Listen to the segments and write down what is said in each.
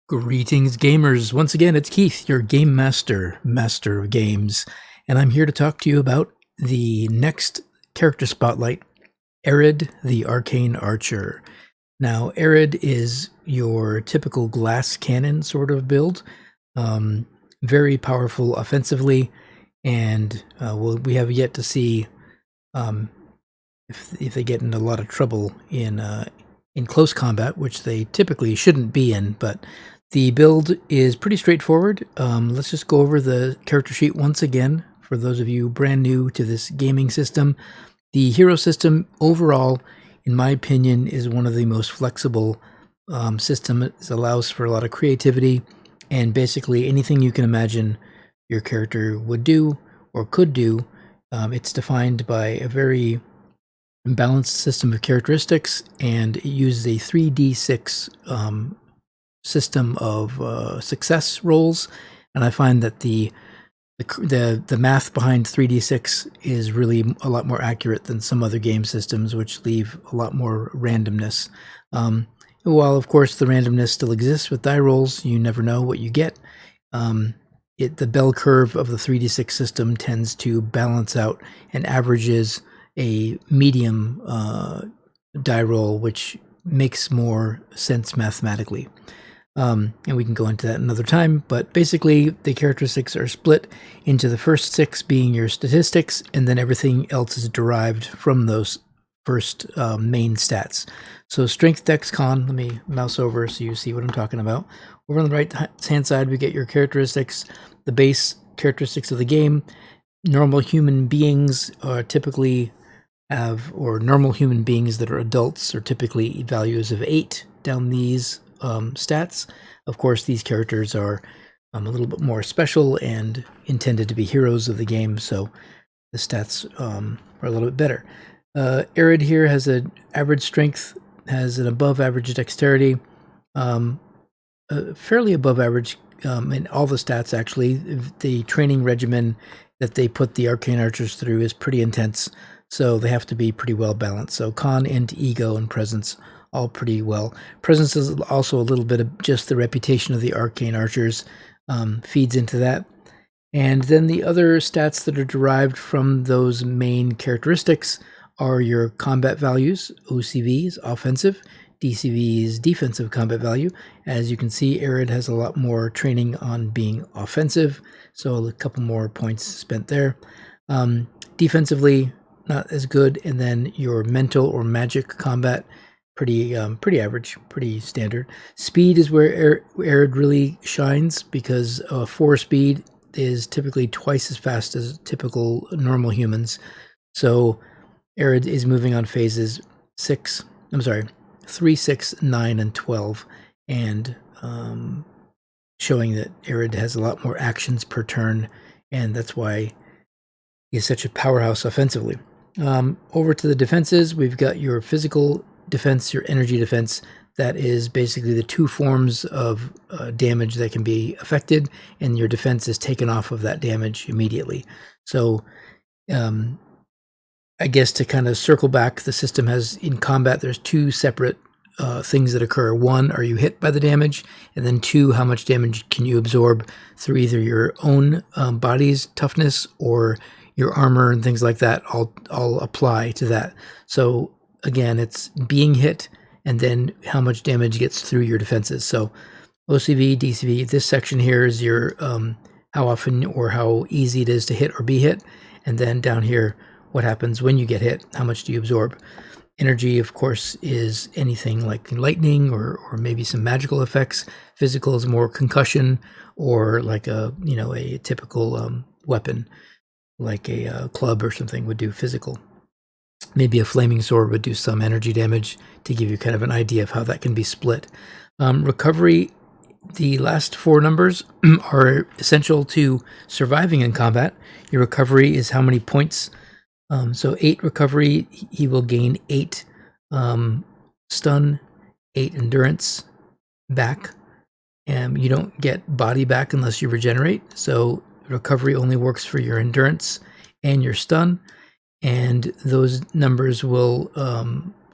Greetings, gamers. Once again, it's Keith, your game master of games, and I'm here to talk to you about the next character spotlight, Arid, the Arcane Archer. Now, Arid is your typical glass cannon sort of build, very powerful offensively, and we have yet to see um, if they get into a lot of trouble in close combat, which they typically shouldn't be in, but the build is pretty straightforward. Let's just go over the character sheet once again for those of you brand new to this gaming system. The hero system overall, in my opinion, is one of the most flexible systems. It allows for a lot of creativity, and basically anything you can imagine your character would do or could do. It's defined by a very balanced system of characteristics, and it uses a 3d6 system of success rolls. And I find that the math behind 3d6 is really a lot more accurate than some other game systems, which leave a lot more randomness. While of course the randomness still exists with die rolls, you never know what you get. The bell curve of the 3d6 system tends to balance out and averages a medium die roll, which makes more sense mathematically. And we can go into that another time, but basically the characteristics are split into the first 6 being your statistics, and then everything else is derived from those first main stats. So strength, dex, con, let me mouse over so you see what I'm talking about. Over on the right hand side, we get your characteristics, the base characteristics of the game. Normal human beings are typically or normal human beings that are adults are typically values of 8 down these stats. Of course, these characters are a little bit more special and intended to be heroes of the game, so the stats are a little bit better. Arid here has an average strength, has an above average dexterity, fairly above average in all the stats actually. The training regimen that they put the Arcane Archers through is pretty intense, so they have to be pretty well balanced. So con, int, ego, and presence all pretty well. Presence is also a little bit of just the reputation of the Arcane Archers feeds into that. And then the other stats that are derived from those main characteristics are your combat values. OCV is offensive, DCV is defensive combat value. As you can see, Arid has a lot more training on being offensive, so a couple more points spent there. Defensively, not as good. And then your mental or magic combat, pretty average, pretty standard. Speed is where Arid really shines, because 4 speed is typically twice as fast as typical normal humans. So Arid is moving on phases 3, 6, 9, and 12, and showing that Arid has a lot more actions per turn, and that's why he's such a powerhouse offensively. Over to the defenses, we've got your physical defense, your energy defense. That is basically the 2 forms of damage that can be affected, and your defense is taken off of that damage immediately. So I guess to kind of circle back, the system has, in combat, there's 2 separate things that occur. 1, are you hit by the damage? And then 2, how much damage can you absorb through either your own body's toughness or your armor and things like that all apply to that. So again, it's being hit and then how much damage gets through your defenses. So OCV, DCV, this section here is your how often or how easy it is to hit or be hit. And then down here, what happens when you get hit, how much do you absorb? Energy, of course, is anything like lightning or maybe some magical effects. Physical is more concussion or like a typical weapon, like a club or something would do physical. Maybe a flaming sword would do some energy damage, to give you kind of an idea of how that can be split. Recovery, the last 4 numbers are essential to surviving in combat. Your recovery is how many points. So 8 recovery, he will gain 8 stun, 8 endurance back. You don't get body back unless you regenerate. So recovery only works for your endurance and your stun. And those numbers will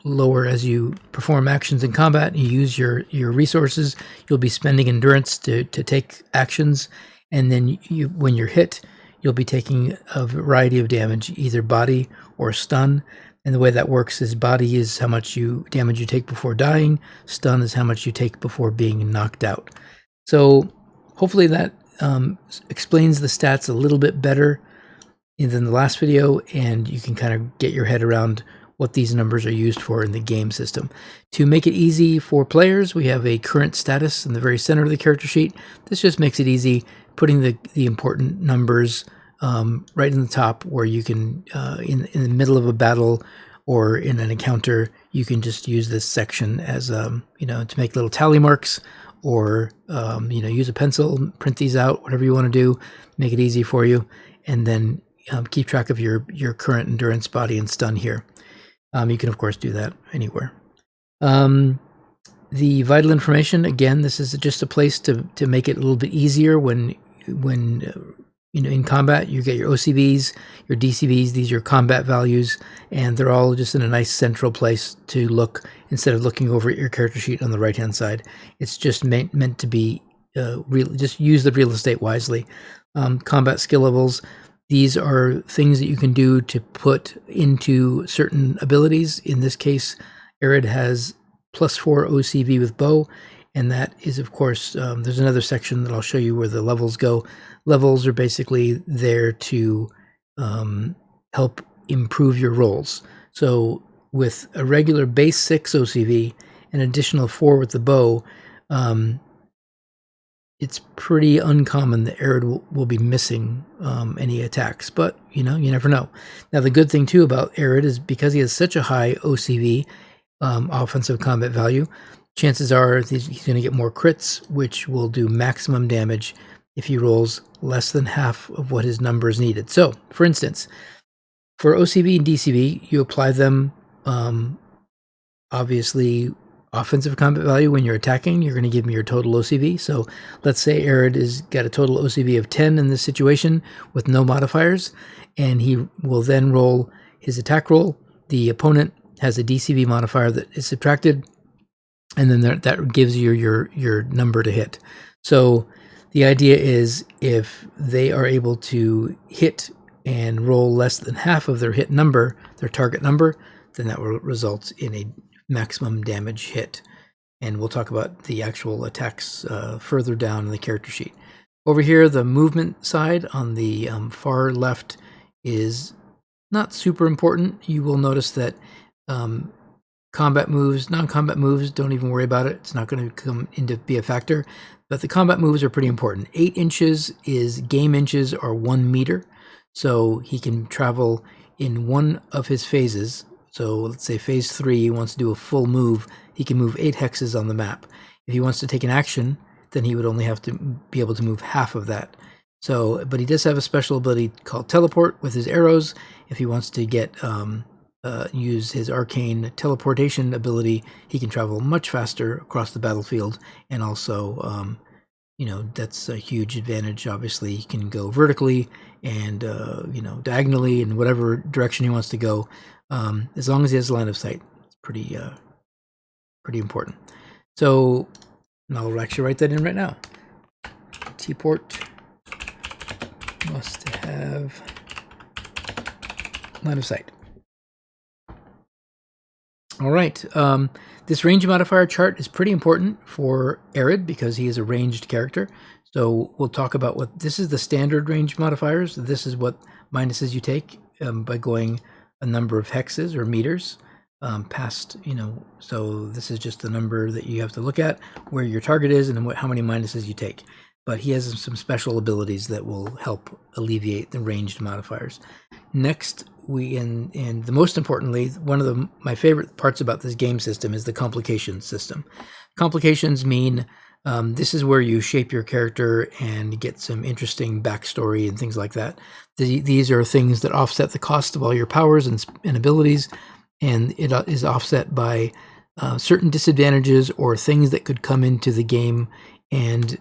lower as you perform actions in combat. You use your resources. You'll be spending endurance to take actions, and then when you're hit, you'll be taking a variety of damage, either body or stun. And the way that works is body is how much damage you take before dying. Stun is how much you take before being knocked out. So hopefully that explains the stats a little bit better than the last video, and you can kind of get your head around what these numbers are used for in the game system. To make it easy for players, we have a current status in the very center of the character sheet. This just makes it easy, putting the important numbers right in the top, where you can, in the middle of a battle or in an encounter, you can just use this section as, to make little tally marks, or, use a pencil, print these out, whatever you want to do, make it easy for you, and then keep track of your current endurance, body, and stun here. You can, of course, do that anywhere. The vital information, again, this is just a place to make it a little bit easier when in combat. You get your OCVs, your DCVs, these are your combat values, and they're all just in a nice central place to look instead of looking over at your character sheet on the right-hand side. It's just meant to be just use the real estate wisely. Combat skill levels. These are things that you can do to put into certain abilities. In this case, Arid has +4 OCV with bow, and that is, of course, there's another section that I'll show you where the levels go. Levels are basically there to help improve your rolls. So with a regular base 6 OCV, an additional 4 with the bow, it's pretty uncommon that Arid will be missing any attacks, but you never know. Now, the good thing too about Arid is because he has such a high OCV, offensive combat value, chances are he's going to get more crits, which will do maximum damage if he rolls less than half of what his number is needed. So, for instance, for OCV and DCV, you apply them, obviously, offensive combat value when you're attacking. You're going to give me your total OCV. So let's say Arid has got a total OCV of 10 in this situation with no modifiers, and he will then roll his attack roll. The opponent has a DCV modifier that is subtracted, and then that gives you your number to hit. So the idea is if they are able to hit and roll less than half of their hit number, their target number, then that will result in a maximum damage hit. And we'll talk about the actual attacks further down in the character sheet. Over here, the movement side on the far left is not super important. You will notice that combat moves, non-combat moves, don't even worry about it. It's not going to come into be a factor. But the combat moves are pretty important. 8 inches is game inches, or 1 meter. So he can travel in one of his phases. So let's say phase 3, he wants to do a full move. He can move 8 hexes on the map. If he wants to take an action, then he would only have to be able to move half of that. So, but he does have a special ability called teleport with his arrows. If he wants to get use his arcane teleportation ability, he can travel much faster across the battlefield, and also, that's a huge advantage. Obviously, he can go vertically and diagonally in whatever direction he wants to go. As long as he has a line of sight, it's pretty important. So I'll actually write that in right now. T-port must have line of sight. All right. This range modifier chart is pretty important for Arid because he is a ranged character. So we'll talk about what this is, the standard range modifiers. This is what minuses you take by going a number of hexes or meters past, so this is just the number that you have to look at where your target is and how many minuses you take. But he has some special abilities that will help alleviate the ranged modifiers. Next, and the most importantly, one of my favorite parts about this game system is the complications system. Complications mean this is where you shape your character and get some interesting backstory and things like that. These are things that offset the cost of all your powers and abilities, and it is offset by certain disadvantages or things that could come into the game and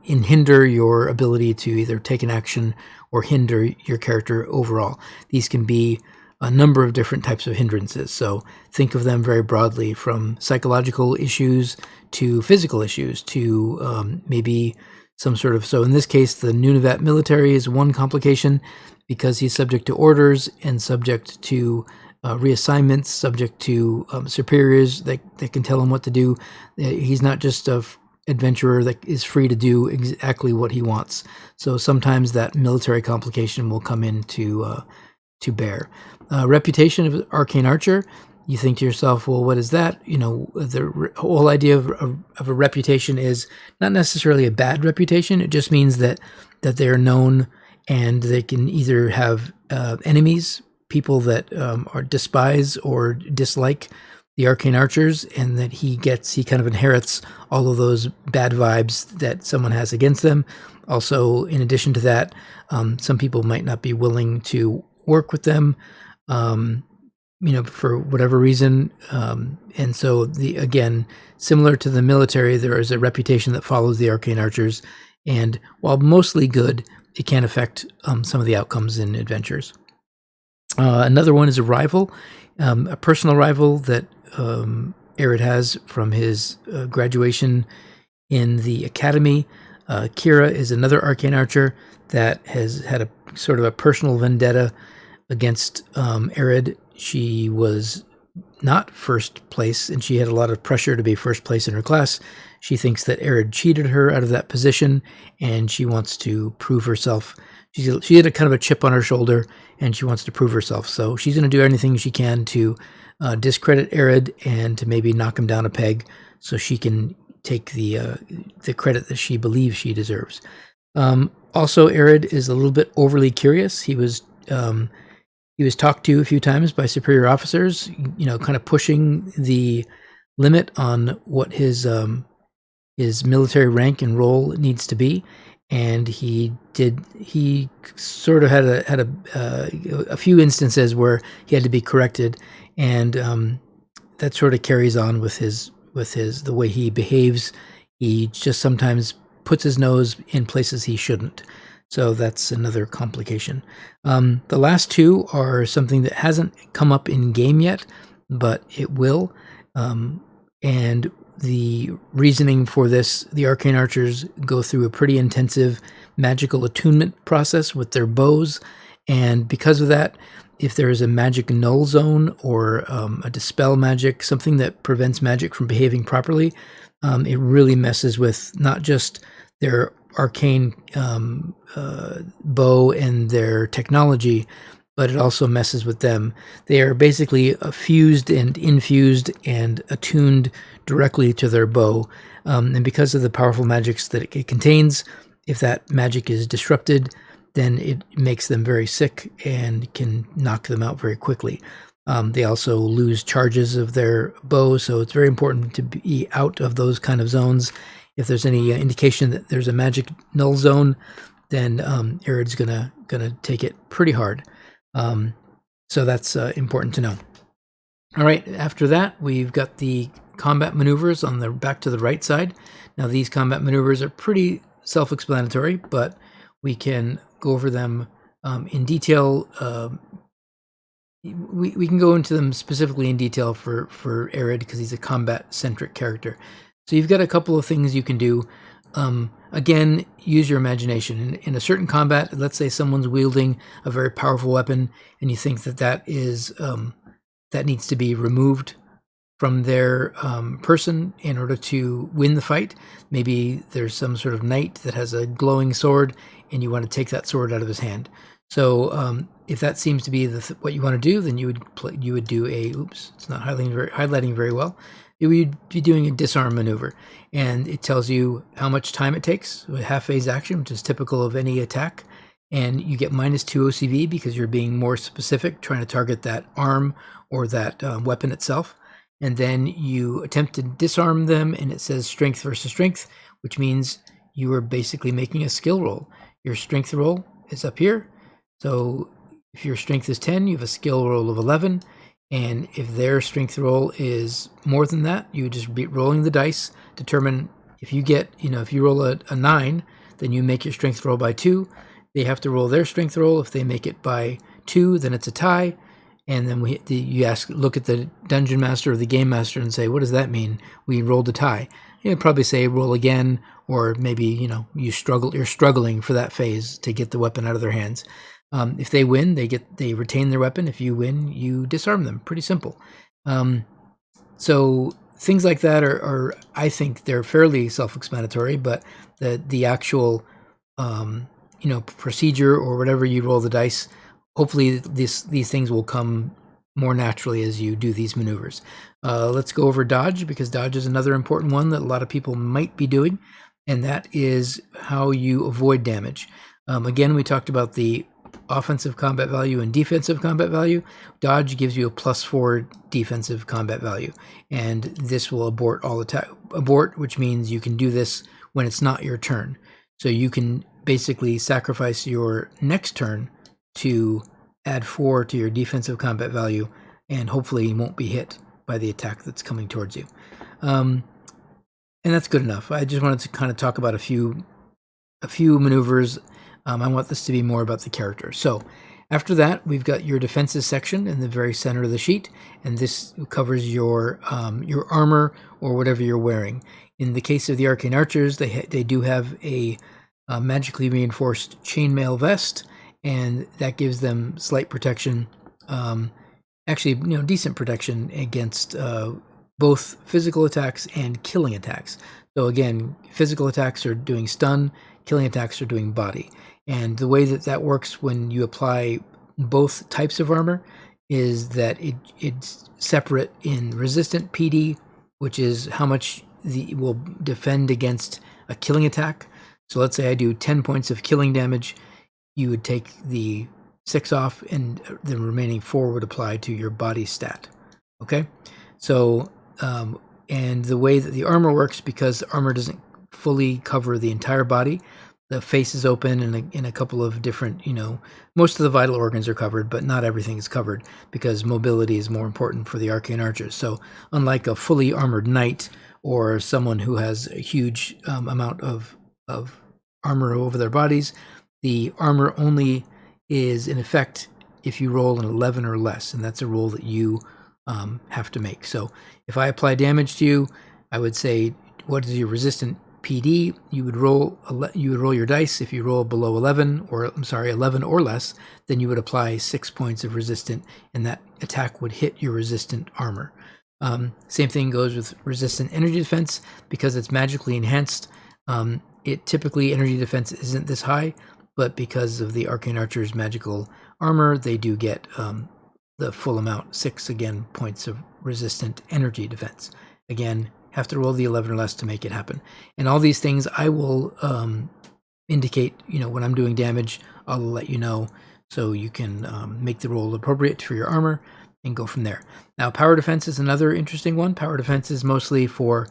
hinder your ability to either take an action or hinder your character overall. These can be a number of different types of hindrances. So think of them very broadly, from psychological issues to physical issues to maybe some sort of, so in this case, the Nunavut military is one complication because he's subject to orders and subject to reassignments, subject to superiors that can tell him what to do. He's not just a adventurer that is free to do exactly what he wants. So sometimes that military complication will come in to bear. Reputation of Arcane Archer. You think to yourself, well, what is that? You know, the whole idea of a reputation is not necessarily a bad reputation. It just means that they are known, and they can either have enemies, people that are despise or dislike the Arcane Archers, and that he kind of inherits all of those bad vibes that someone has against them. Also, in addition to that, some people might not be willing to work with them, for whatever reason. And so, again, similar to the military, there is a reputation that follows the Arcane Archers, and while mostly good, it can affect some of the outcomes in adventures. Another one is a rival, a personal rival that Arid has from his graduation in the academy. Kira is another Arcane Archer that has had a sort of a personal vendetta against Arid. She was not first place, and she had a lot of pressure to be first place in her class. She thinks that Arid cheated her out of that position, and she wants to prove herself. She had a kind of a chip on her shoulder, and she wants to prove herself. So she's going to do anything she can to discredit Arid and to maybe knock him down a peg, so she can take the credit that she believes she deserves. Also, Arid is a little bit overly curious. He was talked to a few times by superior officers, kind of pushing the limit on what his military rank and role needs to be. And he sort of had a few instances where he had to be corrected, and that sort of carries on with the way he behaves. He just sometimes puts his nose in places he shouldn't. So that's another complication. The last two are something that hasn't come up in game yet, but it will. And the reasoning for this, the Arcane Archers go through a pretty intensive magical attunement process with their bows. And because of that, if there is a magic null zone or a dispel magic, something that prevents magic from behaving properly, it really messes with not just their arcane bow and their technology, but it also messes with them. They are basically fused and infused and attuned directly to their bow. And because of the powerful magics that it contains, if that magic is disrupted, then it makes them very sick and can knock them out very quickly. They also lose charges of their bow, so it's very important to be out of those kind of zones. If there's any indication that there's a magic null zone, then Arid's gonna take it pretty hard. So that's important to know. All right, after that, we've got the combat maneuvers on the back to the right side. Now, these combat maneuvers are pretty self-explanatory, but we can go over them in detail. We can go into them specifically in detail for Arid because he's a combat-centric character. So you've got a couple of things you can do. Again, use your imagination. In a certain combat, let's say someone's wielding a very powerful weapon, and you think that needs to be removed from their person in order to win the fight. Maybe there's some sort of knight that has a glowing sword, and you want to take that sword out of his hand. So if that seems to be what you want to do, then you would do a it's not highlighting very well. You would be doing a disarm maneuver, and it tells you how much time it takes with half-phase action, which is typical of any attack. And you get -2 OCV because you're being more specific, trying to target that arm or that weapon itself. And then you attempt to disarm them, and it says strength versus strength, which means you are basically making a skill roll. Your strength roll is up here. So if your strength is 10, you have a skill roll of 11. And if their strength roll is more than that, you would just be rolling the dice, determine if you get, if you roll a 9, then you make your strength roll by 2. They have to roll their strength roll. If they make it by 2, then it's a tie. And then you look at the dungeon master or the game master and say, what does that mean? We rolled a tie. You'd probably say roll again, or maybe you're struggling for that phase to get the weapon out of their hands. If they win, they retain their weapon. If you win, you disarm them. Pretty simple. So things like that are I think they're fairly self-explanatory, but the actual procedure or whatever you roll the dice, hopefully these things will come more naturally as you do these maneuvers. Let's go over dodge, because dodge is another important one that a lot of people might be doing, and that is how you avoid damage. Again, we talked about the offensive combat value and defensive combat value. Dodge gives you a +4 defensive combat value, and this will abort all attack. Abort, which means you can do this when it's not your turn. So you can basically sacrifice your next turn to add 4 to your defensive combat value, and hopefully you won't be hit by the attack that's coming towards you. And that's good enough. I just wanted to kind of talk about a few maneuvers. I want this to be more about the character. So after that, we've got your defenses section in the very center of the sheet, and this covers your armor or whatever you're wearing. In the case of the Arcane Archers, they do have a magically reinforced chainmail vest, and that gives them slight protection. Actually, decent protection against both physical attacks and killing attacks. So again, physical attacks are doing stun, killing attacks are doing body. And the way that works when you apply both types of armor is that it's separate in resistant PD, which is how much will defend against a killing attack. So let's say I do 10 points of killing damage, you would take the 6 off, and the remaining 4 would apply to your body stat. Okay? So, and the way that the armor works, because armor doesn't fully cover the entire body, the face is open in a couple of different, most of the vital organs are covered, but not everything is covered, because mobility is more important for the Arcane Archers. So unlike a fully armored knight or someone who has a huge amount of armor over their bodies, the armor only is in effect if you roll an 11 or less, and that's a roll that you have to make. So if I apply damage to you, I would say, what is your resistant PD? You would roll your dice. If you roll below 11 or less, then you would apply 6 points of resistant, and that attack would hit your resistant armor. Same thing goes with resistant energy defense. Because it's magically enhanced, typically energy defense isn't this high, but because of the Arcane Archer's magical armor, they do get the full amount, 6 points of resistant energy defense. Again, have to roll the 11 or less to make it happen. And all these things I will indicate, when I'm doing damage, I'll let you know, so you can make the roll appropriate for your armor and go from there. Now, power defense is another interesting one. Power defense is mostly for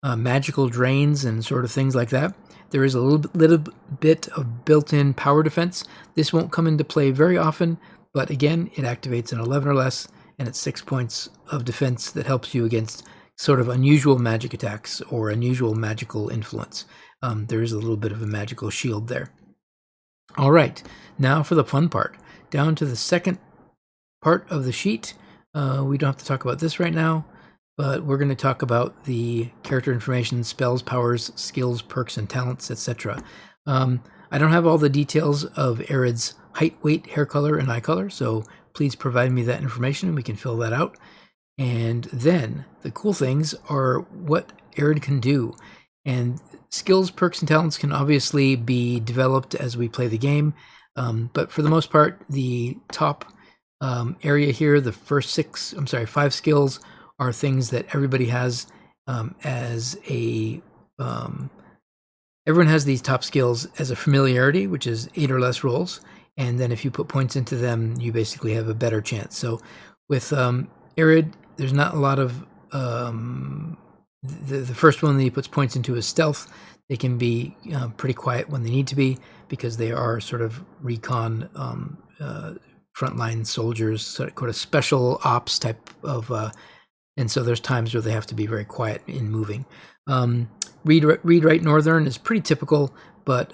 magical drains and sort of things like that. There is a little bit of built-in power defense. This won't come into play very often, but again, it activates an 11 or less, and it's 6 points of defense that helps you against sort of unusual magic attacks or unusual magical influence. There is a little bit of a magical shield there. All right, now for the fun part. Down to the second part of the sheet. We don't have to talk about this right now, but we're going to talk about the character information, spells, powers, skills, perks, and talents, etc. I don't have all the details of Arid's height, weight, hair color, and eye color, so please provide me that information and we can fill that out. And then the cool things are what Arid can do. And skills, perks, and talents can obviously be developed as we play the game, but for the most part, the top area here, the first 5 skills are things that everybody has as a... everyone has these top skills as a familiarity, which is 8 or less rolls, and then if you put points into them, you basically have a better chance. So with Arid, there's not a lot of... the first one that he puts points into is stealth. They can be pretty quiet when they need to be, because they are sort of recon frontline soldiers, sort of special ops type of... and so there's times where they have to be very quiet in moving. Read, write, northern is pretty typical, but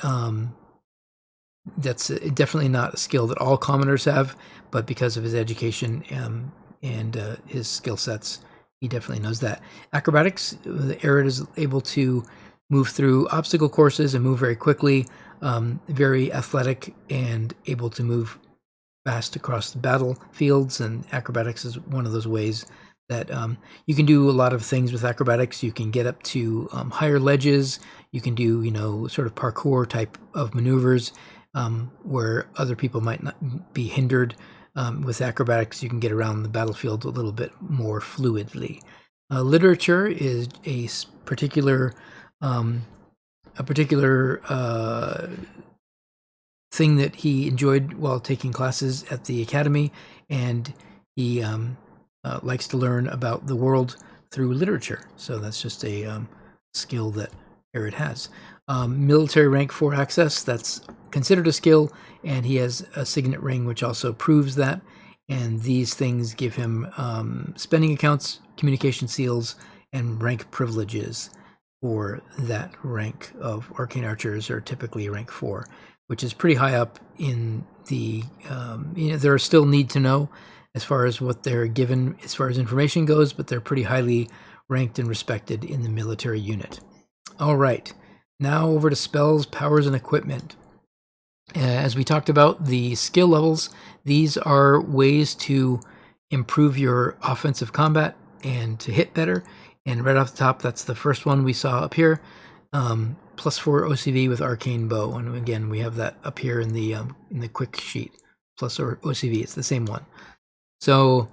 that's definitely not a skill that all commoners have, but because of his education and his skill sets, he definitely knows that. Acrobatics, Arid is able to move through obstacle courses and move very quickly, very athletic and able to move fast across the battlefields, and acrobatics is one of those ways that you can do a lot of things with acrobatics. You can get up to higher ledges. You can do, sort of parkour type of maneuvers where other people might not be hindered. With acrobatics, you can get around the battlefield a little bit more fluidly. Literature is a particular thing that he enjoyed while taking classes at the academy, and he likes to learn about the world through literature. So that's just a skill that Arid has. Military rank 4 access, that's considered a skill, and he has a signet ring which also proves that. And these things give him spending accounts, communication seals, and rank privileges for that rank of arcane archers, are typically rank 4, which is pretty high up in the, there are still need to know as far as what they're given as far as information goes, but they're pretty highly ranked and respected in the military unit. All right, now over to spells, powers, and equipment. As we talked about the skill levels, these are ways to improve your offensive combat and to hit better. And right off the top, that's the first one we saw up here. +4 OCV with Arcane Bow, and again we have that up here in the quick sheet. Plus or OCV, it's the same one. So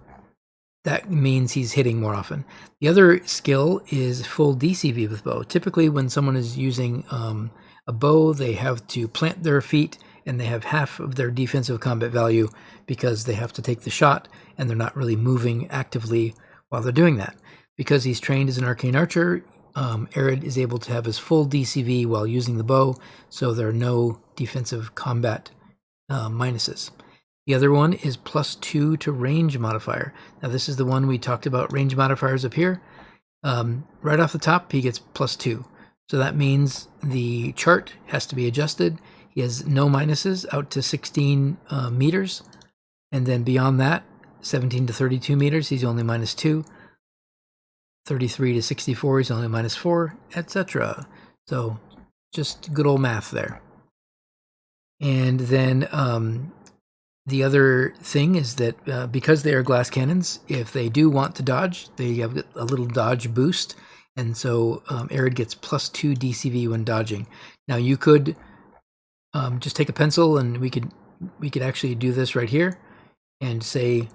that means he's hitting more often. The other skill is full DCV with bow. Typically, when someone is using a bow, they have to plant their feet, and they have half of their defensive combat value because they have to take the shot, and they're not really moving actively while they're doing that. Because he's trained as an arcane archer, Arid is able to have his full DCV while using the bow, so there are no defensive combat minuses. The other one is +2 to range modifier. Now this is the one we talked about, range modifiers up here. Right off the top, he gets +2. So that means the chart has to be adjusted. He has no minuses out to 16 meters. And then beyond that, 17 to 32 meters, he's only -2. 33 to 64 is only -4, etc. So just good old math there. And then the other thing is that because they are glass cannons, if they do want to dodge, they have a little dodge boost. And so Arid gets +2 DCV when dodging. Now you could just take a pencil, and we could actually do this right here and say,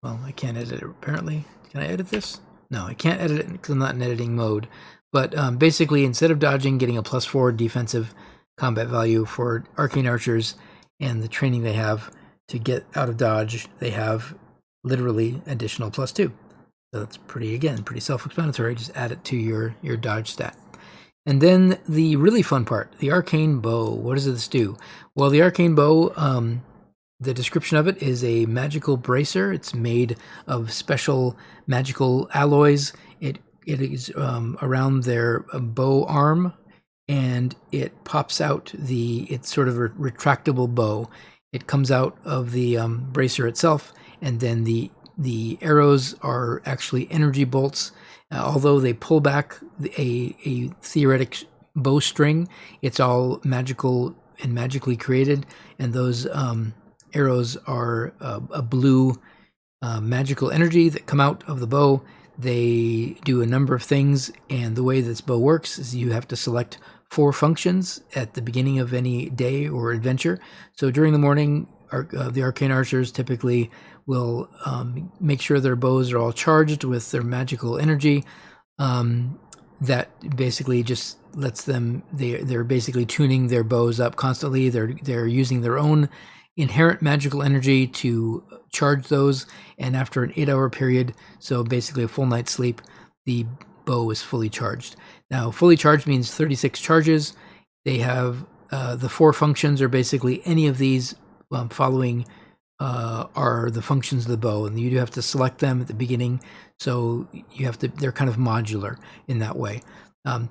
well, I can't edit it apparently. Can I edit this? No, I can't edit it because I'm not in editing mode. But basically, instead of dodging, getting a +4 defensive combat value for arcane archers and the training they have to get out of dodge, they have literally additional +2. So that's pretty self-explanatory. Just add it to your dodge stat. And then the really fun part, the arcane bow. What does this do? Well, the arcane bow, the description of it is a magical bracer. It's made of special magical alloys. It is around their bow arm, and it pops out it's sort of a retractable bow. It comes out of the bracer itself, and then the arrows are actually energy bolts. Although they pull back a theoretic bowstring, it's all magical and magically created, and those arrows are a blue magical energy that come out of the bow. They do a number of things, and the way this bow works is you have to select 4 functions at the beginning of any day or adventure. So during the morning, the arcane archers typically will make sure their bows are all charged with their magical energy. That basically just lets them, they're basically tuning their bows up constantly. They're using their own inherent magical energy to charge those, and after an 8-hour period, so basically a full night's sleep, the bow is fully charged. Now, fully charged means 36 charges. They have the 4 functions are basically any of these following are the functions of the bow, and you do have to select them at the beginning. So they're kind of modular in that way.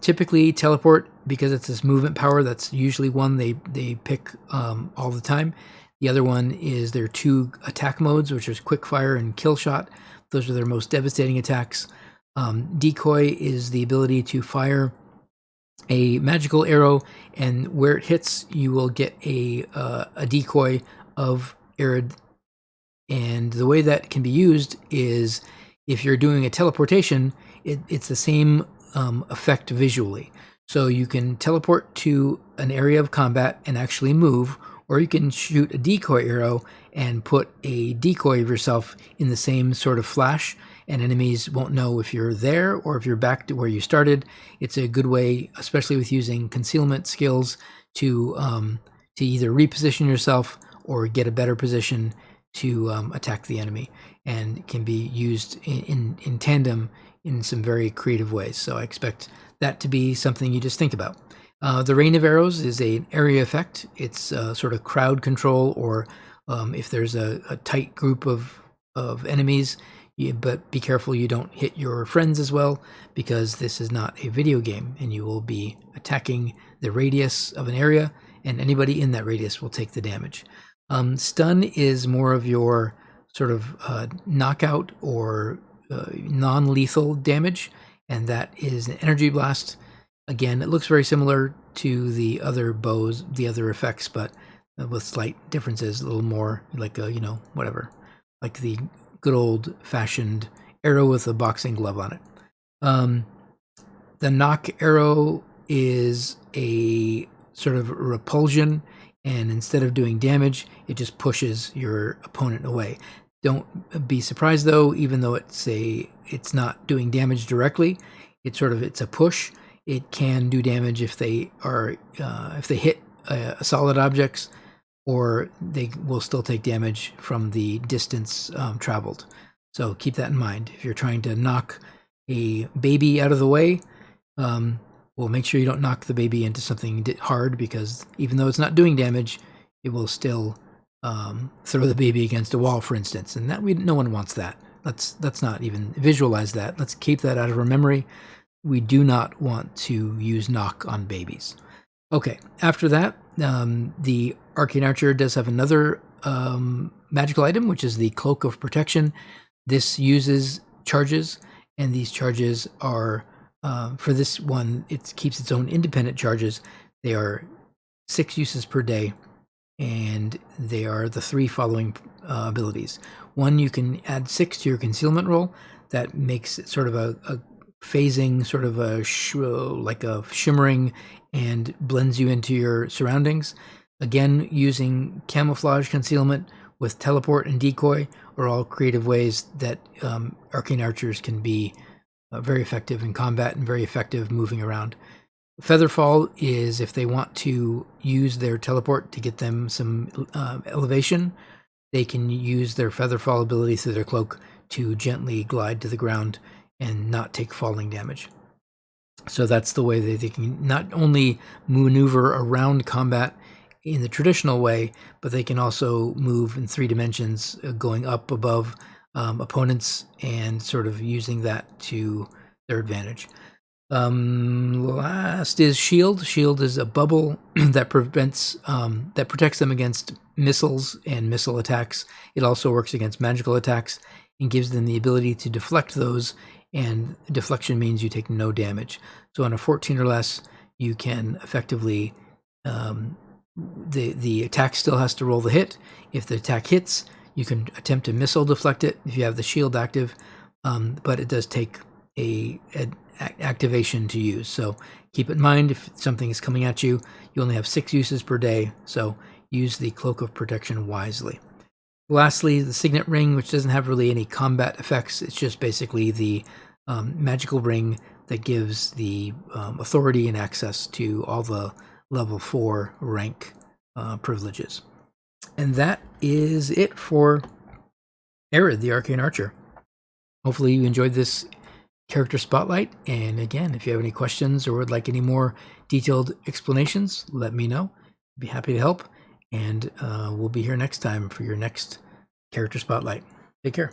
Typically, teleport, because it's this movement power, that's usually one they pick all the time. The other one is their 2 attack modes, which is quick fire and kill shot. Those are their most devastating attacks. Decoy is the ability to fire a magical arrow, and where it hits, you will get a decoy of Arid. And the way that can be used is if you're doing a teleportation, it's the same effect visually. So you can teleport to an area of combat and actually move, or you can shoot a decoy arrow and put a decoy of yourself in the same sort of flash, and enemies won't know if you're there or if you're back to where you started. It's a good way, especially with using concealment skills, to either reposition yourself or get a better position to attack the enemy, and can be used in tandem in some very creative ways. So I expect that to be something you just think about. The Rain of Arrows is an area effect. It's sort of crowd control, or if there's a tight group of enemies, but be careful you don't hit your friends as well, because this is not a video game, and you will be attacking the radius of an area, and anybody in that radius will take the damage. Stun is more of your sort of knockout or non-lethal damage, and that is an energy blast. Again, it looks very similar to the other bows, the other effects, but with slight differences, a little more like a, whatever, like the good old-fashioned arrow with a boxing glove on it. The knock arrow is a sort of repulsion, and instead of doing damage, it just pushes your opponent away. Don't be surprised though, even though it's not doing damage directly, it's a push. It can do damage if they hit solid objects, or they will still take damage from the distance traveled. So keep that in mind. If you're trying to knock a baby out of the way, well, make sure you don't knock the baby into something hard, because even though it's not doing damage, it will still throw the baby against a wall, for instance. And no one wants that. Let's not even visualize that. Let's keep that out of our memory. We do not want to use knock on babies. Okay, after that, the Arcane Archer does have another magical item, which is the Cloak of Protection. This uses charges, and these charges are, for this one, it keeps its own independent charges. They are 6 uses per day, and they are the 3 following abilities. 1, you can add 6 to your concealment roll. That makes it sort of a phasing, sort of like a shimmering, and blends you into your surroundings. Again, using camouflage concealment with teleport and decoy are all creative ways that Arcane Archers can be very effective in combat and very effective moving around. Featherfall is if they want to use their teleport to get them some elevation, they can use their Featherfall ability through their cloak to gently glide to the ground and not take falling damage. So that's the way that they can not only maneuver around combat in the traditional way, but they can also move in 3 dimensions, going up above opponents and sort of using that to their advantage. Last is Shield. Shield is a bubble that protects them against missiles and missile attacks. It also works against magical attacks and gives them the ability to deflect those, and deflection means you take no damage. So on a 14 or less, you can effectively, the attack still has to roll the hit. If the attack hits, you can attempt to missile deflect it if you have the shield active, but it does take an activation to use. So keep it in mind, if something is coming at you, you only have 6 uses per day, so use the Cloak of Protection wisely. Lastly, the Signet Ring, which doesn't have really any combat effects. It's just basically the magical ring that gives the authority and access to all the level 4 rank privileges. And that is it for Arid, the Arcane Archer. Hopefully you enjoyed this character spotlight, and again, if you have any questions or would like any more detailed explanations, let me know. I'd be happy to help, and we'll be here next time for your next character spotlight. Take care.